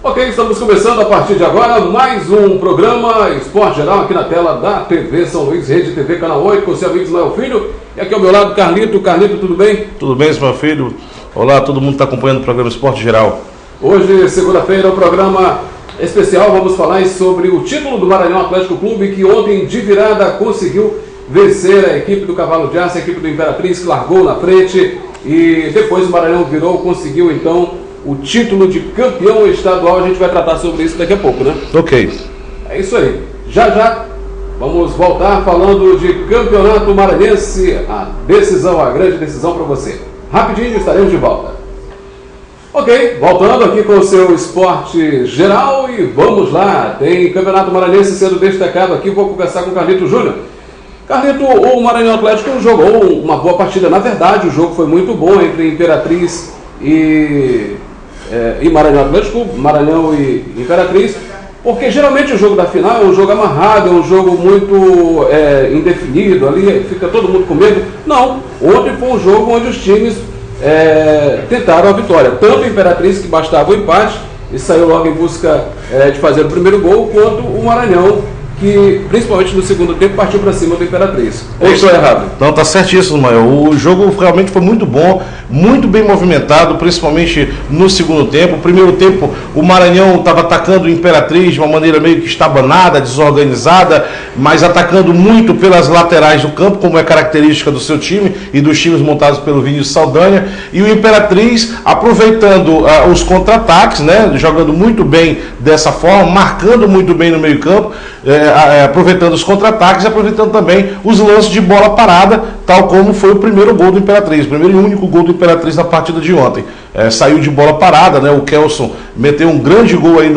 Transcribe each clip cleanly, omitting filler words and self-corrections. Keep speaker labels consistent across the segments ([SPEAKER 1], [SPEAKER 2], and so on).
[SPEAKER 1] Ok, estamos começando a partir de agora mais um programa Esporte Geral aqui na tela da TV São Luís, Rede TV Canal 8, com seu amigo Ismael Filho. E aqui ao meu lado, Carlito. Carlito, tudo bem?
[SPEAKER 2] Tudo bem, Ismael Filho. Olá, todo mundo está acompanhando o programa Esporte Geral.
[SPEAKER 1] Hoje, segunda-feira, o programa especial, vamos falar sobre o título do Maranhão Atlético Clube, que ontem de virada conseguiu vencer a equipe do Cavalo de Aço, a equipe do Imperatriz, que largou na frente, e depois o Maranhão virou, conseguiu então o título de campeão estadual. A gente vai tratar sobre isso daqui a pouco, né?
[SPEAKER 2] Ok.
[SPEAKER 1] É isso aí. Já vamos voltar falando de campeonato maranhense, a decisão, a grande decisão para você. Rapidinho estaremos de volta. Ok, voltando aqui com o seu Esporte Geral e vamos lá. Tem campeonato maranhense sendo destacado aqui. Vou conversar com o Carlito Júnior. Carlito, o Maranhão Atlético jogou uma boa partida. Na verdade, o jogo foi muito bom entre Imperatriz e Maranhão Atlético, Maranhão e Imperatriz, porque geralmente o jogo da final é um jogo amarrado, é um jogo muito indefinido, ali fica todo mundo com medo. Não, ontem foi um jogo onde os times tentaram a vitória, tanto o Imperatriz, que bastava o empate e saiu logo em busca de fazer o primeiro gol, quanto o Maranhão, que principalmente no segundo tempo partiu para cima do Imperatriz. Ou estou errado?
[SPEAKER 2] Não, está certíssimo, Maio. O jogo realmente foi muito bom, muito bem movimentado, principalmente no segundo tempo. O primeiro tempo, o Maranhão estava atacando o Imperatriz de uma maneira meio que estabanada, desorganizada, mas atacando muito pelas laterais do campo, como é característica do seu time e dos times montados pelo Vinícius Saldanha. E o Imperatriz aproveitando os contra-ataques, né, jogando muito bem dessa forma, marcando muito bem no meio-campo, aproveitando os contra-ataques e aproveitando também os lances de bola parada, tal como foi o primeiro gol do Imperatriz, o primeiro e único gol do Imperatriz na partida de ontem. Saiu de bola parada, né? O Kelson meteu um grande gol aí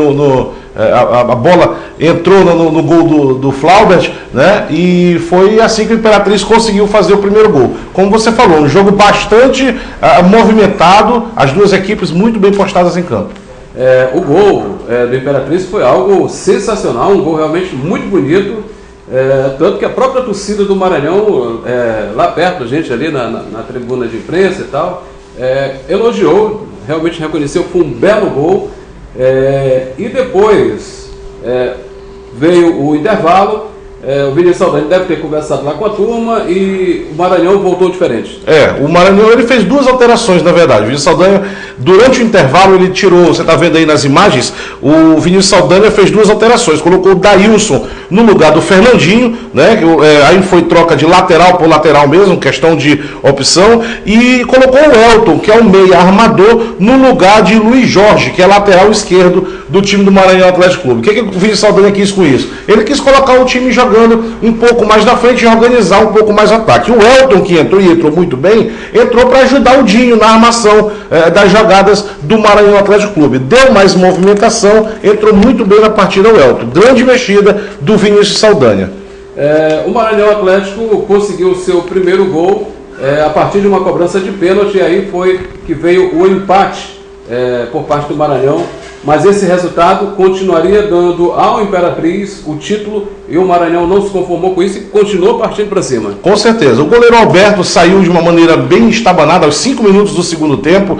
[SPEAKER 2] a bola entrou no gol do Flaubert, né? E foi assim que o Imperatriz conseguiu fazer o primeiro gol. Como você falou, um jogo bastante movimentado, as duas equipes muito bem postadas em campo.
[SPEAKER 1] O gol do Imperatriz foi algo sensacional, um gol realmente muito bonito, tanto que a própria torcida do Maranhão, lá perto da gente, ali na tribuna de imprensa e tal, elogiou, realmente reconheceu que foi um belo gol, e depois veio o intervalo. O Vinícius Saldanha deve ter conversado lá com a turma e o Maranhão voltou diferente.
[SPEAKER 2] O Maranhão ele fez duas alterações, na verdade. O Vinícius Saldanha, durante o intervalo, ele tirou, você está vendo aí nas imagens, o Vinícius Saldanha fez duas alterações. Colocou o Daílson no lugar do Fernandinho, né? Aí foi troca de lateral por lateral mesmo, questão de opção, e colocou o Elton, que é o meia armador, no lugar de Luiz Jorge, que é lateral esquerdo do time do Maranhão Atlético Clube. O que o Vinícius Saldanha quis com isso? Ele quis colocar o time jogando um pouco mais na frente e organizar um pouco mais o ataque. O Elton, que entrou e entrou muito bem, entrou para ajudar o Dinho na armação das jogadas do Maranhão Atlético Clube. Deu mais movimentação, entrou muito bem na partida o Elton. Grande mexida do Vinícius Saldanha.
[SPEAKER 1] O Maranhão Atlético conseguiu o seu primeiro gol a partir de uma cobrança de pênalti, e aí foi que veio o empate por parte do Maranhão. Mas esse resultado continuaria dando ao Imperatriz o título e o Maranhão não se conformou com isso e continuou partindo para cima.
[SPEAKER 2] Com certeza. O goleiro Alberto saiu de uma maneira bem estabanada aos 5 minutos do segundo tempo.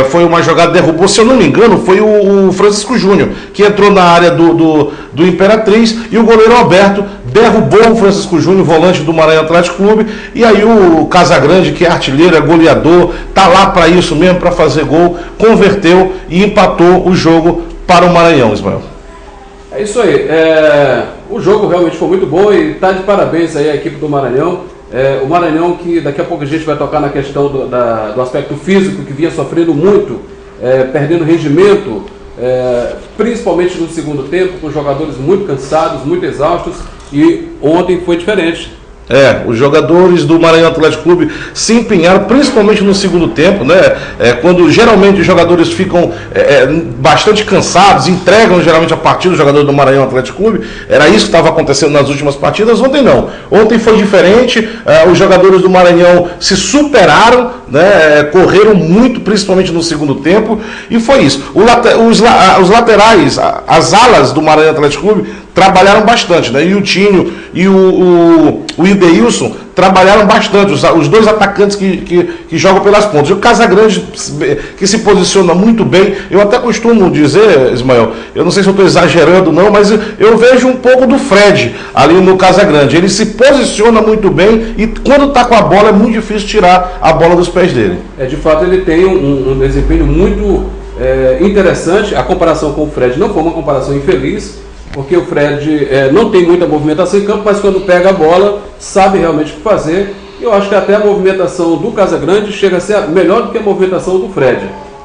[SPEAKER 2] Foi uma jogada, derrubou, se eu não me engano, foi o Francisco Júnior, que entrou na área do Imperatriz, e o goleiro Alberto derrubou o Francisco Júnior, volante do Maranhão Atlético Clube, e aí o Casagrande, que é artilheiro, é goleador, tá lá para isso mesmo, para fazer gol, converteu e empatou o jogo para o Maranhão, Ismael.
[SPEAKER 1] É isso aí. O jogo realmente foi muito bom e tá de parabéns aí a equipe do Maranhão. O Maranhão, que daqui a pouco a gente vai tocar na questão do aspecto físico, que vinha sofrendo muito, perdendo rendimento, principalmente no segundo tempo, com jogadores muito cansados, muito exaustos, e ontem foi diferente.
[SPEAKER 2] Os jogadores do Maranhão Atlético Clube se empenharam, principalmente no segundo tempo, né? Quando geralmente os jogadores ficam bastante cansados, entregam geralmente a partida, os jogadores do Maranhão Atlético Clube. Era isso que estava acontecendo nas últimas partidas. Ontem não. Ontem foi diferente. Os jogadores do Maranhão se superaram, né? Correram muito, principalmente no segundo tempo, e foi isso. Os laterais, as alas do Maranhão Atlético Clube trabalharam bastante, né? E o Tinho e o Idailson trabalharam bastante, os dois atacantes que jogam pelas pontas. E o Casagrande, que se posiciona muito bem, eu até costumo dizer, Ismael, eu não sei se eu estou exagerando não, mas eu vejo um pouco do Fred ali no Casagrande. Ele se posiciona muito bem e quando está com a bola é muito difícil tirar a bola dos pés dele.
[SPEAKER 1] De fato ele tem um desempenho muito interessante. A comparação com o Fred não foi uma comparação infeliz, porque o Fred não tem muita movimentação em campo, mas quando pega a bola, sabe realmente o que fazer. E eu acho que até a movimentação do Casagrande chega a ser melhor do que a movimentação do Fred.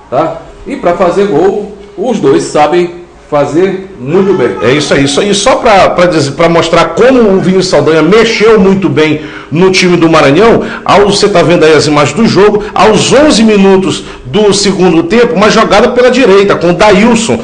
[SPEAKER 1] Tá? E para fazer gol, os dois sabem fazer muito bem.
[SPEAKER 2] É isso aí. E só para mostrar como o Vinícius Saldanha mexeu muito bem no time do Maranhão, você está vendo aí as imagens do jogo, aos 11 minutos do segundo tempo, uma jogada pela direita com o Dailson.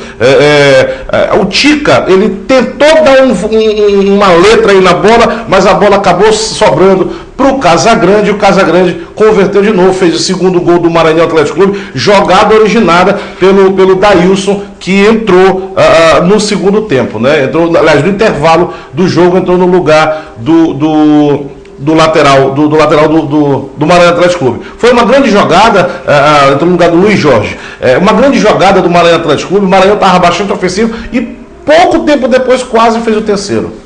[SPEAKER 2] O Tica, ele tentou dar uma letra aí na bola, mas a bola acabou sobrando para o Casagrande, e o Casagrande converteu de novo, fez o segundo gol do Maranhão Atlético Clube, jogada originada pelo Dailson, que entrou no segundo tempo, né? Entrou, aliás, no intervalo do jogo, entrou no lugar do lateral do Maranhão Atlético Clube. Foi uma grande jogada, entrou no lugar do Luiz Jorge. Uma grande jogada do Maranhão Atlético Clube, o Maranhão estava bastante ofensivo e pouco tempo depois quase fez o terceiro.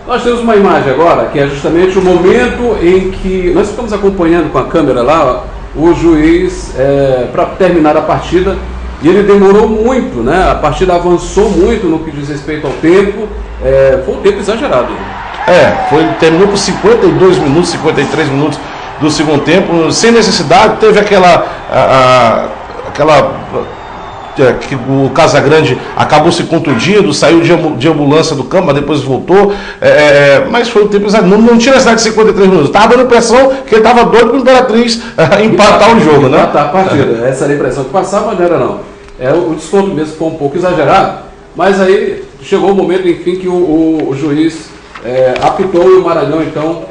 [SPEAKER 1] Nós temos uma imagem agora, que é justamente o momento em que nós ficamos acompanhando com a câmera lá, o juiz para terminar a partida, e ele demorou muito, né? A partida avançou muito no que diz respeito ao tempo, foi um tempo exagerado.
[SPEAKER 2] Terminou por 52 minutos, 53 minutos do segundo tempo, sem necessidade. Teve aquela que o Casagrande acabou se contundindo, saiu de ambulância do campo, mas depois voltou, mas foi um tempo exagerado. Não tinha necessidade de 53 minutos, estava dando impressão que ele estava doido para o Imperatriz empatar o jogo, né?
[SPEAKER 1] Empatar a partida, essa era a impressão que passava, mas não era não. O desconto mesmo foi um pouco exagerado, mas aí chegou o momento, enfim, que o juiz apitou e o Maranhão, então,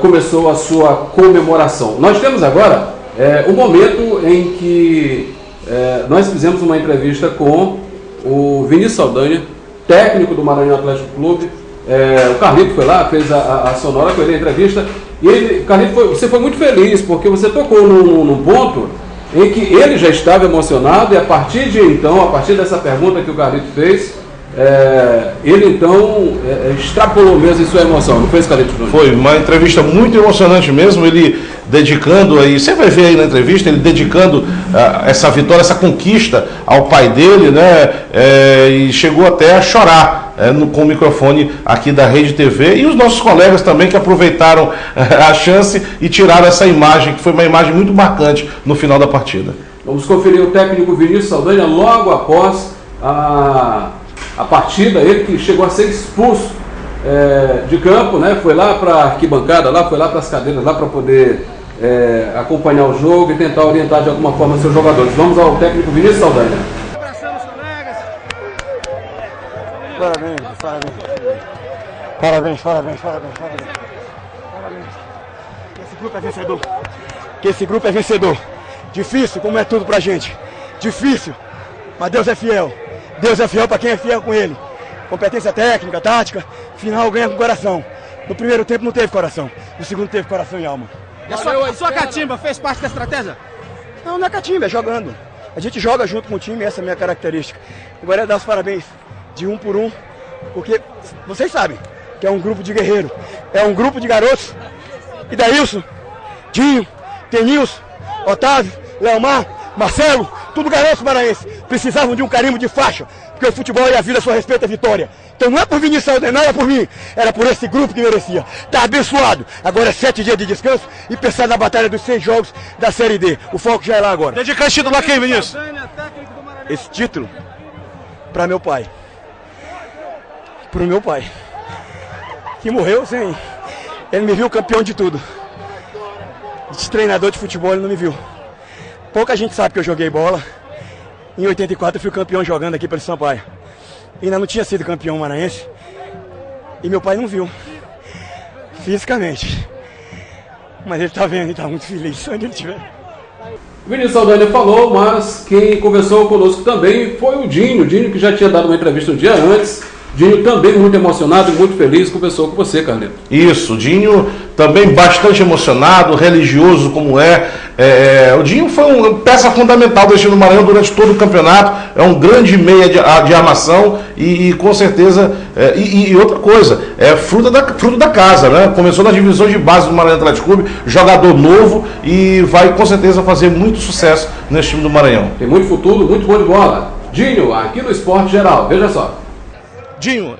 [SPEAKER 1] começou a sua comemoração. Nós temos agora o momento em que nós fizemos uma entrevista com o Vinícius Saldanha, técnico do Maranhão Atlético Clube. O Carlito foi lá, fez a sonora com ele, a entrevista, e Carlito, você foi muito feliz, porque você tocou num ponto em que ele já estava emocionado, e a partir dessa pergunta que o Carlito fez, ele então extrapolou mesmo em sua emoção, não foi isso, Carlito?
[SPEAKER 2] Foi uma entrevista muito emocionante mesmo, ele dedicando aí, você vai ver aí na entrevista, ele dedicando essa vitória, essa conquista ao pai dele, né? E chegou até a chorar com o microfone aqui da Rede TV, e os nossos colegas também que aproveitaram a chance e tiraram essa imagem, que foi uma imagem muito marcante no final da partida.
[SPEAKER 1] Vamos conferir o técnico Vinícius Saldanha logo após a partida, ele que chegou a ser expulso de campo, né? Foi lá para a arquibancada, foi lá para as cadeiras, lá para poder acompanhar o jogo e tentar orientar de alguma forma seus jogadores. Vamos ao técnico Vinícius Saldanha.
[SPEAKER 3] Parabéns. Que esse grupo é vencedor. Difícil, como é tudo pra gente. Difícil, mas Deus é fiel. Deus é fiel para quem é fiel com Ele. Competência técnica, tática, final ganha com coração. No primeiro tempo não teve coração, no segundo teve coração e alma.
[SPEAKER 4] E a sua catimba fez parte da estratégia?
[SPEAKER 3] Não é catimba, é jogando. A gente joga junto com o time, essa é a minha característica. Agora é dar os parabéns de um por um, porque vocês sabem que é um grupo de guerreiros, é um grupo de garotos. E Dailson, Dinho, Tenilson, Otávio, Leomar, Marcelo, tudo garotos maranhenses, precisavam de um carimbo de faixa, porque o futebol e a vida só respeita a vitória. Então não é por Vinícius Saldanha, não era por mim, era por esse grupo que merecia. Tá abençoado. Agora é 7 dias de descanso e pensar na batalha dos 6 jogos da Série D. O foco já é lá agora.
[SPEAKER 2] Dedica esse título a quem, Vinícius?
[SPEAKER 3] Esse título, para meu pai. Pro meu pai. Que morreu sem... Ele me viu campeão de tudo. De treinador de futebol ele não me viu. Pouca gente sabe que eu joguei bola. Em 84 eu fui campeão jogando aqui pelo Sampaio. Ainda não tinha sido campeão maranhense. E meu pai não viu. Fisicamente. Mas ele tá vendo, ele tá muito feliz onde ele estiver.
[SPEAKER 1] Vinícius Saldanha falou, mas quem conversou conosco também foi o Dinho. O Dinho que já tinha dado uma entrevista um dia antes. Dinho também muito emocionado e muito feliz, conversou com você, Carlito.
[SPEAKER 2] Isso, Dinho também bastante emocionado, religioso como é. O Dinho foi uma peça fundamental do time do Maranhão durante todo o campeonato, é um grande meia de armação e com certeza, e outra coisa, é fruto da casa, né? Começou nas divisões de base do Maranhão Atlético Clube, jogador novo e vai com certeza fazer muito sucesso nesse time do Maranhão.
[SPEAKER 1] Tem muito futuro, muito bom de bola. Dinho, aqui no Esporte Geral, veja só.
[SPEAKER 2] Dinho,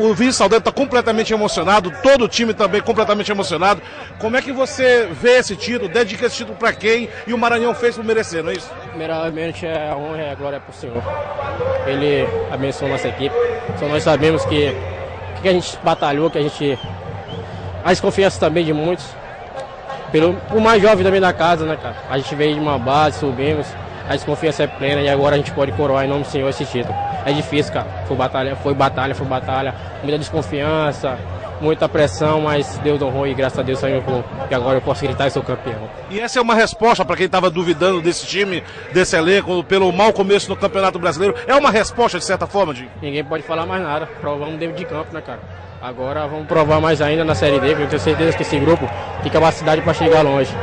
[SPEAKER 2] o Vinícius Saldanha está completamente emocionado, todo o time também completamente emocionado. Como é que você vê esse título, dedica esse título para quem e o Maranhão fez por merecer, não é isso?
[SPEAKER 5] Primeiramente, a honra e a glória é para o Senhor. Ele abençoou nossa equipe. Só nós sabemos que a gente batalhou, que a desconfiança também de muitos. O mais jovem também da casa, né, cara? A gente veio de uma base, subimos. A desconfiança é plena e agora a gente pode coroar em nome do Senhor esse título. É difícil, cara. Foi batalha. Muita desconfiança, muita pressão, mas Deus honrou e graças a Deus saiu e agora eu posso gritar e sou campeão.
[SPEAKER 2] E essa é uma resposta para quem estava duvidando desse time, desse elenco, pelo mau começo no Campeonato Brasileiro. É uma resposta de certa forma, Dinho?
[SPEAKER 5] Ninguém pode falar mais nada. Provamos dentro de campo, né, cara? Agora vamos provar mais ainda na Série D, porque eu tenho certeza que esse grupo tem capacidade para chegar longe.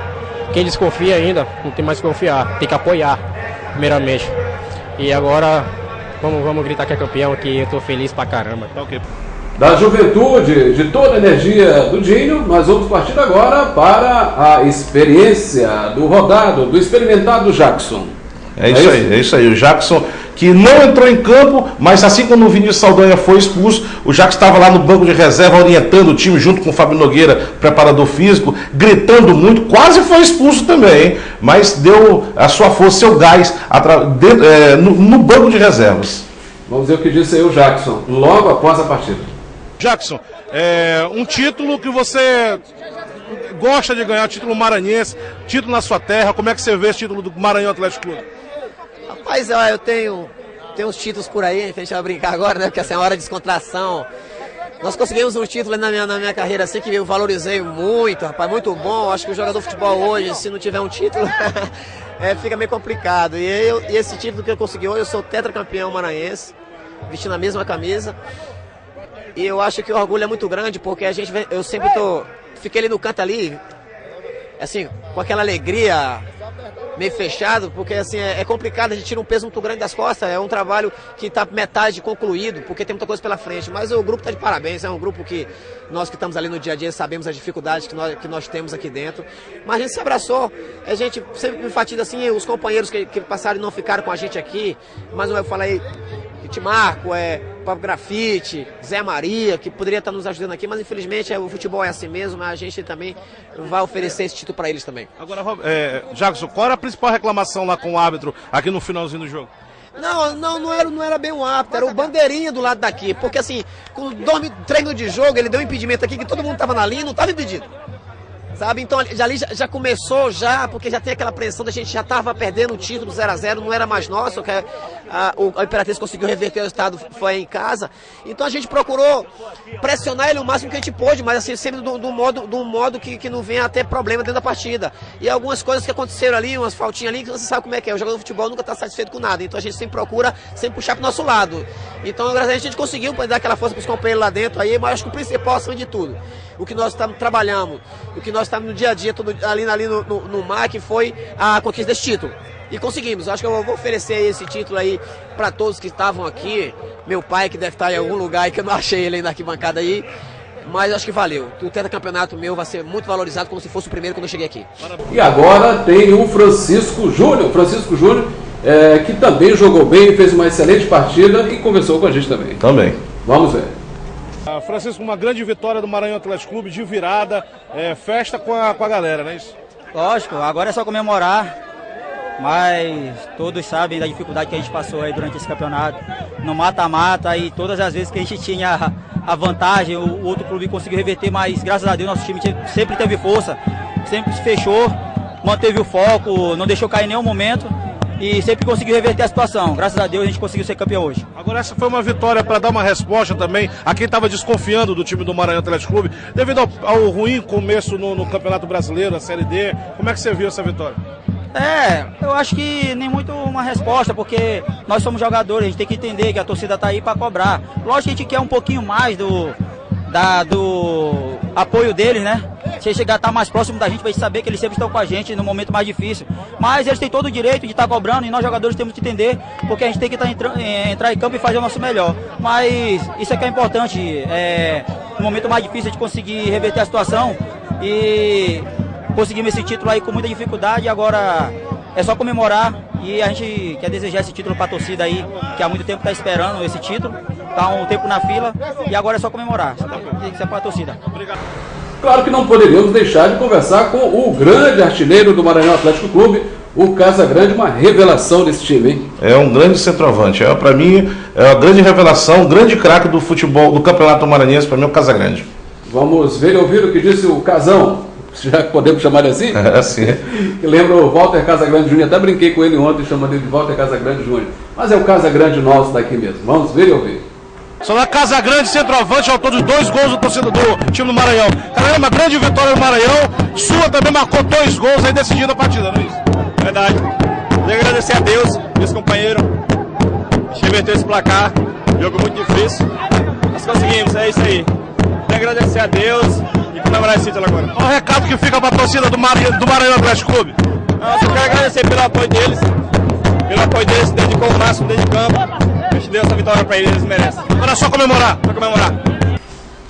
[SPEAKER 5] Quem desconfia ainda, não tem mais que confiar, tem que apoiar, primeiramente. E agora, vamos gritar que é campeão, que eu tô feliz pra caramba.
[SPEAKER 2] Tá ok.
[SPEAKER 1] Da juventude, de toda a energia do Dinho, nós vamos partir agora para a experiência do rodado, do experimentado Jackson.
[SPEAKER 2] É isso aí. O Jackson, que não entrou em campo, mas assim como o Vinícius Saldanha foi expulso, o Jackson estava lá no banco de reserva orientando o time junto com o Fábio Nogueira, preparador físico, gritando muito, quase foi expulso também, hein? Mas deu a sua força, seu gás no banco de reservas.
[SPEAKER 1] Vamos ver o que disse aí o Jackson, logo após a partida.
[SPEAKER 2] Jackson, um título que você gosta de ganhar, título maranhense, título na sua terra, como é que você vê esse título do Maranhão Atlético Clube?
[SPEAKER 6] Rapaz, eu tenho uns títulos por aí, a gente vai brincar agora, né? Porque essa é uma hora de descontração. Nós conseguimos um título na minha carreira assim que eu valorizei muito, rapaz, muito bom. Acho que o jogador de futebol hoje, se não tiver um título, fica meio complicado. E esse título que eu consegui hoje, eu sou tetracampeão maranhense, vestindo a mesma camisa. E eu acho que o orgulho é muito grande, porque eu sempre fiquei ali no canto ali, assim, com aquela alegria, meio fechado, porque assim, é complicado, a gente tira um peso muito grande das costas, é um trabalho que está metade concluído, porque tem muita coisa pela frente, mas o grupo está de parabéns, é um grupo que nós que estamos ali no dia a dia sabemos as dificuldades que nós temos aqui dentro, mas a gente se abraçou, a gente sempre enfatiza assim, os companheiros que passaram e não ficaram com a gente aqui, mas eu falei, Timarco, Pablo Grafite, Zé Maria, que poderia estar nos ajudando aqui, mas infelizmente o futebol é assim mesmo, mas a gente também vai oferecer esse título para eles também.
[SPEAKER 2] Agora, Jackson, qual era a principal reclamação lá com o árbitro aqui no finalzinho do jogo?
[SPEAKER 6] Não era bem o árbitro, era o bandeirinha do lado daqui, porque assim, com 3 minutos de jogo, ele deu um impedimento aqui que todo mundo estava na linha e não estava impedido. Sabe? Então ali já começou porque já tem aquela pressão da gente já estava perdendo o título 0-0, não era mais nosso, que a Imperatriz conseguiu reverter o resultado, foi em casa. Então a gente procurou pressionar ele o máximo que a gente pôde, mas assim, sempre de um modo que não venha a ter problema dentro da partida. E algumas coisas que aconteceram ali, umas faltinhas ali, que você sabe como é que é, o jogador de futebol nunca está satisfeito com nada, então a gente sempre procura sempre puxar para o nosso lado. Então graças a gente conseguiu dar aquela força para os companheiros lá dentro, aí, mas acho que o principal, acima de tudo, o que nós estamos trabalhando, o que nós estamos no dia a dia, ali no MAC, foi a conquista desse título. E conseguimos. Acho que eu vou oferecer esse título aí para todos que estavam aqui. Meu pai, que deve estar em algum lugar aí, que eu não achei ele aí na arquibancada aí. Mas acho que valeu. O tetracampeonato meu vai ser muito valorizado, como se fosse o primeiro quando eu cheguei aqui.
[SPEAKER 1] E agora tem o Francisco Júnior. Francisco Júnior, que também jogou bem, fez uma excelente partida e conversou com a gente também.
[SPEAKER 2] Também.
[SPEAKER 1] Vamos ver.
[SPEAKER 2] Francisco, uma grande vitória do Maranhão Atlético Clube, de virada, festa com a galera, não é isso?
[SPEAKER 7] Lógico, agora é só comemorar, mas todos sabem da dificuldade que a gente passou aí durante esse campeonato, no mata-mata, e todas as vezes que a gente tinha a vantagem, o outro clube conseguiu reverter, mas graças a Deus nosso time sempre teve força, sempre se fechou, manteve o foco, não deixou cair em nenhum momento, e sempre conseguiu reverter a situação. Graças a Deus a gente conseguiu ser campeão hoje.
[SPEAKER 2] Agora essa foi uma vitória para dar uma resposta também a quem estava desconfiando do time do Maranhão Atlético Clube, devido ao ruim começo no Campeonato Brasileiro, a Série D. Como é que você viu essa vitória?
[SPEAKER 7] Eu acho que nem muito uma resposta, porque nós somos jogadores, a gente tem que entender que a torcida tá aí para cobrar. Lógico que a gente quer um pouquinho mais do apoio deles, né? Se eles chegar a estar mais próximo da gente, pra gente saber que eles sempre estão com a gente no momento mais difícil. Mas eles têm todo o direito de estar cobrando e nós jogadores temos que entender, porque a gente tem que entrar em campo e fazer o nosso melhor. Mas isso é que é importante, no momento mais difícil de conseguir reverter a situação e conseguimos esse título aí com muita dificuldade. Agora é só comemorar e a gente quer desejar esse título para a torcida aí, que há muito tempo está esperando esse título, está um tempo na fila e agora é só comemorar. Isso é para a torcida. Obrigado.
[SPEAKER 1] Claro que não poderíamos deixar de conversar com o grande artilheiro do Maranhão Atlético Clube, o Casagrande, uma revelação desse time, hein?
[SPEAKER 2] É um grande centroavante. Para mim, é uma grande revelação, um grande craque do futebol, do Campeonato Maranhense, para mim é o Casagrande.
[SPEAKER 1] Vamos ver e ouvir o que disse o Casão, já podemos chamar assim?
[SPEAKER 2] Sim.
[SPEAKER 1] Que lembra o Walter Casagrande Júnior, até brinquei com ele ontem, chamando ele de Walter Casagrande Júnior. Mas é o Casagrande nosso daqui mesmo. Vamos ver e ouvir.
[SPEAKER 2] Só na Casagrande, centroavante, autor de 2 gols do torcedor do time do Maranhão. Cara, é uma grande vitória do Maranhão. Sua também marcou 2 gols aí decidindo a partida, não é isso?
[SPEAKER 8] Verdade. Queria agradecer a Deus, meus companheiros. A gente reverteu esse placar. Jogo muito difícil. Nós conseguimos, é isso aí. Queria agradecer a Deus e comemorar esse título agora.
[SPEAKER 2] Qual o recado que fica para a torcida do Maranhão Atlético Clube?
[SPEAKER 8] Eu quero agradecer pelo apoio deles. Se dedicou o máximo dentro de campo. A gente deu essa vitória para eles merecem.
[SPEAKER 2] Agora é só comemorar.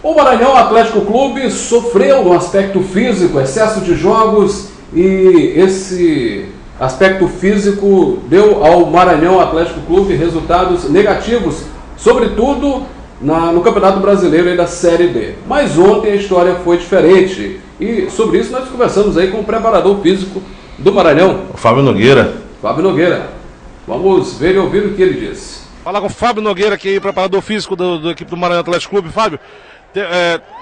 [SPEAKER 1] O Maranhão Atlético Clube sofreu no aspecto físico, excesso de jogos, e esse aspecto físico deu ao Maranhão Atlético Clube resultados negativos, sobretudo no Campeonato Brasileiro e da Série B. Mas ontem a história foi diferente, e sobre isso nós conversamos aí com o preparador físico do Maranhão,
[SPEAKER 2] o Fábio Nogueira.
[SPEAKER 1] Vamos ver e ouvir o que ele disse.
[SPEAKER 2] Falar com o Fábio Nogueira, que é preparador físico da equipe do Maranhão Atlético Clube. Fábio,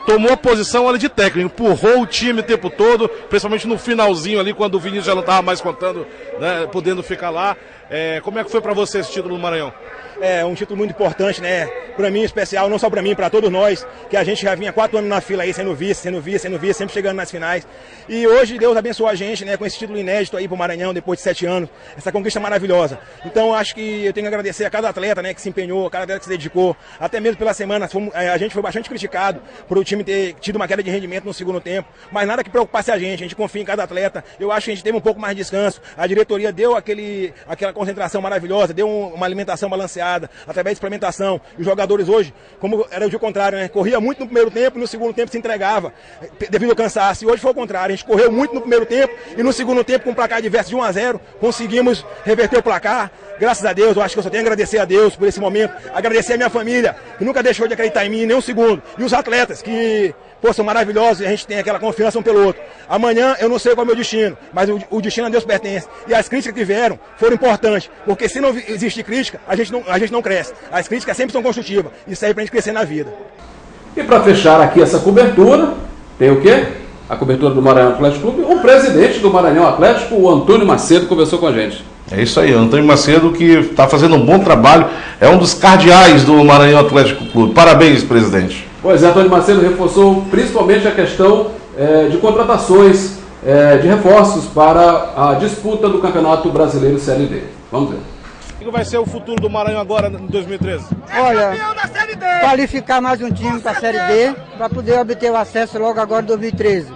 [SPEAKER 2] tomou a posição ali de técnico, empurrou o time o tempo todo, principalmente no finalzinho ali, quando o Vinícius já não estava mais contando, né, podendo ficar lá. Como é que foi para você esse título do Maranhão?
[SPEAKER 3] É um título muito importante, né? Para mim, especial, não só para mim, para todos nós, que a gente já vinha 4 anos na fila aí, sendo vice, sempre chegando nas finais. E hoje Deus abençoou a gente, né, com esse título inédito aí pro Maranhão, depois de 7 anos, essa conquista maravilhosa. Então, acho que eu tenho que agradecer a cada atleta, né, que se empenhou, cada atleta que se dedicou, até mesmo pela semana. A gente foi bastante criticado por o time ter tido uma queda de rendimento no segundo tempo, mas nada que preocupasse a gente confia em cada atleta. Eu acho que a gente teve um pouco mais de descanso, a diretoria deu aquela concentração maravilhosa, deu uma alimentação balanceada, através de suplementação. Os jogadores hoje, como era o contrário, né? Corria muito no primeiro tempo e no segundo tempo se entregava devido ao cansaço. E hoje foi o contrário, a gente correu muito no primeiro tempo e no segundo tempo, com um placar adverso de 1-0, conseguimos reverter o placar. Graças a Deus, eu acho que eu só tenho a agradecer a Deus por esse momento, agradecer a minha família, que nunca deixou de acreditar em mim nem um segundo, e os atletas que são maravilhosos e a gente tem aquela confiança um pelo outro. Amanhã eu não sei qual é o meu destino, mas o destino a Deus pertence. E as críticas que vieram foram importantes, porque se não existe crítica, a gente não cresce. As críticas sempre são construtivas, isso aí pra gente crescer na vida.
[SPEAKER 1] E para fechar aqui essa cobertura, tem o quê? A cobertura do Maranhão Atlético Clube. O presidente do Maranhão Atlético, o Antônio Macedo, conversou com a gente.
[SPEAKER 2] É isso aí, Antônio Macedo, que está fazendo um bom trabalho, é um dos cardeais do Maranhão Atlético Clube. Parabéns, presidente.
[SPEAKER 1] Pois é, Antônio Macedo reforçou principalmente a questão de contratações, de reforços para a disputa do Campeonato Brasileiro Série D. Vamos ver.
[SPEAKER 2] O que vai ser o futuro do Maranhão agora em 2013?
[SPEAKER 9] Olha, qualificar mais um time para a Série D, para poder obter o acesso logo agora em 2013.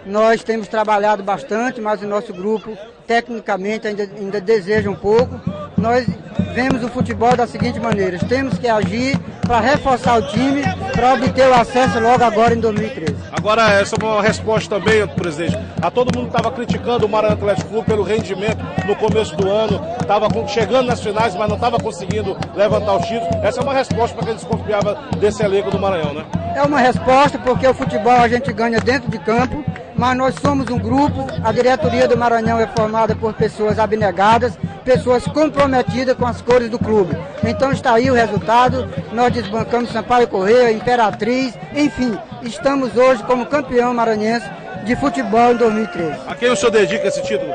[SPEAKER 9] Nós temos trabalhado bastante, mas o nosso grupo, tecnicamente, ainda deseja um pouco. Nós vemos o futebol da seguinte maneira: temos que agir para reforçar o time, para obter o acesso logo agora em 2013.
[SPEAKER 2] Agora, essa é uma resposta também, presidente. A todo mundo estava criticando o Maranhão Atlético Clube pelo rendimento no começo do ano, estava chegando nas finais, mas não estava conseguindo levantar os títulos. Essa é uma resposta para quem desconfiava desse elenco do Maranhão, né?
[SPEAKER 9] É uma resposta, porque o futebol a gente ganha dentro de campo, mas nós somos um grupo, a diretoria do Maranhão é formada por pessoas abnegadas, pessoas comprometidas com as cores do clube. Então está aí o resultado, nós desbancamos Sampaio Corrêa, Imperatriz, enfim, estamos hoje como campeão maranhense de futebol em 2013.
[SPEAKER 2] A quem o senhor dedica esse título?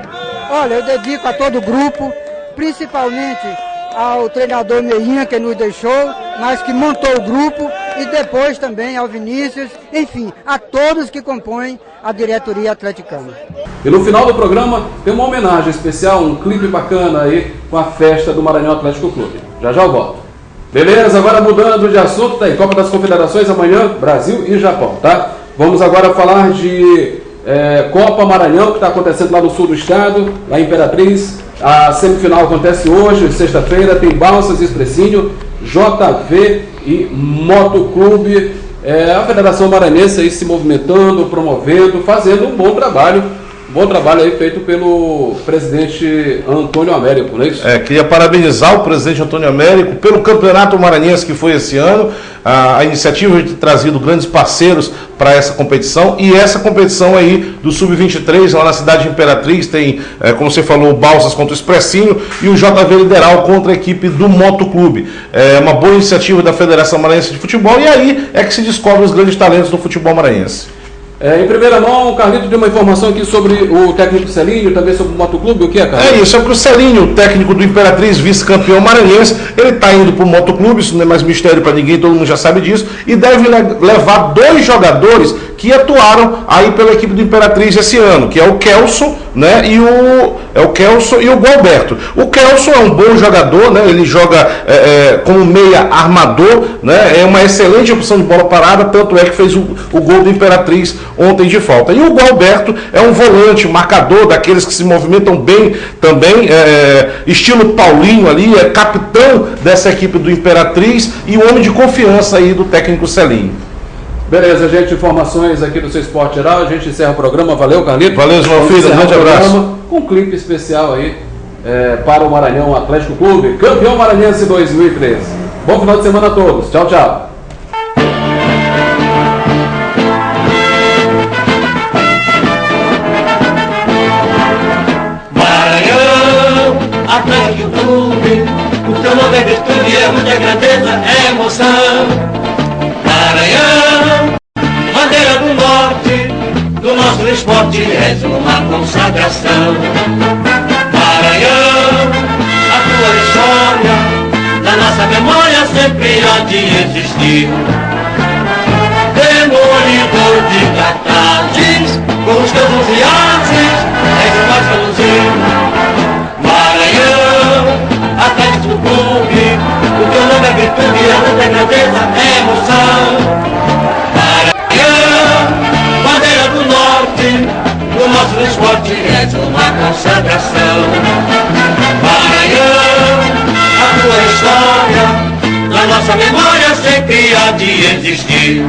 [SPEAKER 9] Olha, eu dedico a todo o grupo, principalmente ao treinador Meinha, que nos deixou, mas que montou o grupo, e depois também ao Vinícius, enfim, a todos que compõem a diretoria atleticana.
[SPEAKER 1] E no final do programa tem uma homenagem especial, um clipe bacana aí com a festa do Maranhão Atlético Clube. Já já eu volto. Beleza, agora mudando de assunto, tá aí, Copa das Confederações amanhã, Brasil e Japão, tá? Vamos agora falar de Copa Maranhão, que está acontecendo lá no sul do estado, lá em Imperatriz. A semifinal acontece hoje, sexta-feira, tem Balsas, Expressinho, JV e Motoclube. A Federação Maranhense aí se movimentando, promovendo, fazendo um bom trabalho. Bom trabalho aí feito pelo presidente Antônio Américo, não é isso?
[SPEAKER 2] Queria parabenizar o presidente Antônio Américo pelo campeonato maranhense que foi esse ano, a iniciativa de ter trazido grandes parceiros para essa competição, e essa competição aí do Sub-23, lá na cidade de Imperatriz, tem, como você falou, o Balsas contra o Expressinho e o JV Lideral contra a equipe do Motoclube. É uma boa iniciativa da Federação Maranhense de Futebol, e aí é que se descobre os grandes talentos do futebol maranhense.
[SPEAKER 1] Em primeira mão, o Carlito deu uma informação aqui sobre o técnico Celinho, também sobre o Motoclube. O que é, Carlito?
[SPEAKER 2] É isso, é porque o Celinho, o técnico do Imperatriz, vice-campeão maranhense, ele está indo para o Motoclube, isso não é mais mistério para ninguém, todo mundo já sabe disso, e deve levar 2 jogadores que atuaram aí pela equipe do Imperatriz esse ano, que é o Kelson, né, e o Kelson e o Gualberto. O Kelson é um bom jogador, né, ele joga como meia armador, né, é uma excelente opção de bola parada, tanto é que fez o gol do Imperatriz ontem de falta. E o Gualberto é um volante, um marcador, daqueles que se movimentam bem também, estilo Paulinho ali, é capitão dessa equipe do Imperatriz e um homem de confiança aí do técnico Celinho.
[SPEAKER 1] Beleza, gente, informações aqui do seu Esporte Geral, a gente encerra o programa. Valeu, Carlito.
[SPEAKER 2] Valeu, meu filho, grande abraço.
[SPEAKER 1] Com um clipe especial aí para o Maranhão Atlético Clube, campeão maranhense 2013. Bom final de semana a todos. Tchau, tchau.
[SPEAKER 10] Maranhão Atlético Clube, o teu nome é virtude, é muita grandeza, é emoção. Maranhão, bandeira do norte, do nosso esporte és uma consagração. Maranhão, a tua história, na nossa memória sempre há de existir. Demolidor de cartazes, com os teus 11 ases, és o mais reluzir. Maranhão, Atlético Clube, o teu nome é virtude, é muita grandeza, é emoção. Maranhão, bandeira do norte, do nosso esporte és uma consagração. Maranhão, a tua história, na nossa memória sempre há de existir.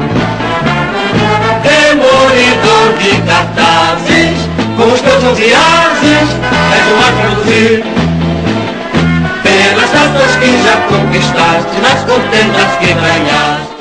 [SPEAKER 10] Demolidor de cartazes, com os teus 11 ases, és o mais reluzir. Pelas taças que já conquistaste, nas contendas que ganhaste,